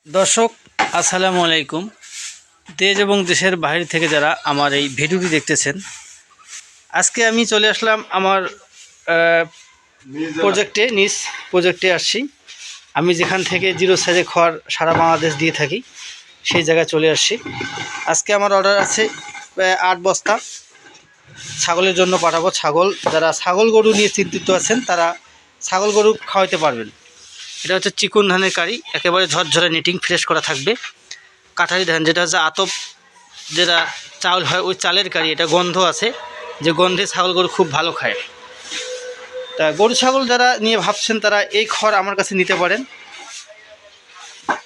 দর্শক আসসালামু আলাইকুম। দেশ এবং দেশের বাইরে থেকে যারা আমার এই ভিডিওটি দেখতেছেন, আজকে আমি চলে আসলাম আমার নিজ প্রজেক্টে আসছি। আমি যেখান থেকে জিরো সাইজে খড় সারা বাংলাদেশ দিয়ে থাকি, সেই জায়গায় চলে আসছি। আজকে আমার অর্ডার আছে 8 বস্তা ছাগলের জন্য পাঠাবো। যারা ছাগল গরু নিয়ে চিন্তিত আছেন তারা ছাগল গরু খাওয়াইতে পারবেন। এটা হচ্ছে চিকন ধানের কারি, একেবারে ঝরঝরে নিটিং ফ্রেশ করা থাকবে। কাঠারি ধান যেটা হচ্ছে আতপ, যেটা চাউল হয় ওই চালের কারি। এটা গন্ধ আছে, যে গন্ধে ছাগল গরু খুব ভালো খায়। তা গরু ছাগল যারা নিয়ে ভাবছেন তারা এই খড় আমার কাছে নিতে পারেন,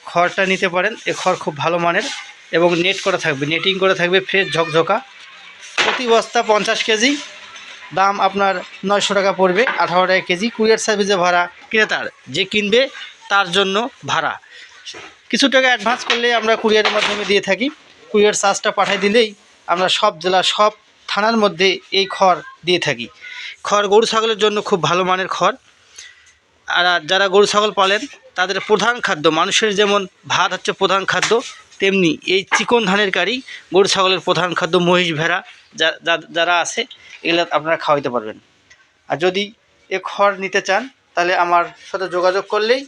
খড়টা নিতে পারেন। এই খড় খুব ভালো মানের এবং নেট করা থাকবে, নেটিং করা থাকবে, ফ্রেশ ঝকঝকা। প্রতি বস্তা 50 কেজি, দাম আপনার 900 টাকা পড়বে, 18 টাকা কেজি। কুরিয়ার সার্ভিসে ভাড়া ক্রেতার, যে কিনবে তার জন্য ভাড়া। কিছু টাকা অ্যাডভান্স করলে আমরা কুরিয়ারের মাধ্যমে দিয়ে থাকি। কুরিয়ার চার্জটা পাঠিয়ে দিলেই আমরা সব জেলা, সব থানার মধ্যে এই খড় দিয়ে থাকি। খড় গরু ছাগলের জন্য খুব ভালো মানের খড়। আর যারা গরু ছাগল পালেন তাদের প্রধান খাদ্য, মানুষের যেমন ভাত হচ্ছে প্রধান খাদ্য, তেমনি এই চিকন ধানের কারি গরু ছাগলের প্রধান খাদ্য। মহিষ ভেড়া যারা আছে এগুলো আপনারা খাওয়াইতে পারবেন। আর যদি এ খড় নিতে চান তাহলে আমার সাথে যোগাযোগ করলেই,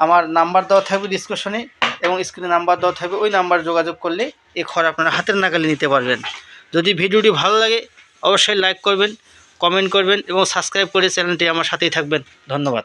আমার নাম্বার দেওয়া থাকবে ডিসক্রিপশনে এবং স্ক্রিনে নাম্বার দেওয়া থাকবে, ওই নাম্বার যোগাযোগ করলে এই খড় আপনারা হাতের নাগালে নিতে পারবেন। যদি ভিডিওটি ভালো লাগে অবশ্যই লাইক করবেন, কমেন্ট করবেন এবং সাবস্ক্রাইব করে চ্যানেলটি আমার সাথেই থাকবেন। ধন্যবাদ।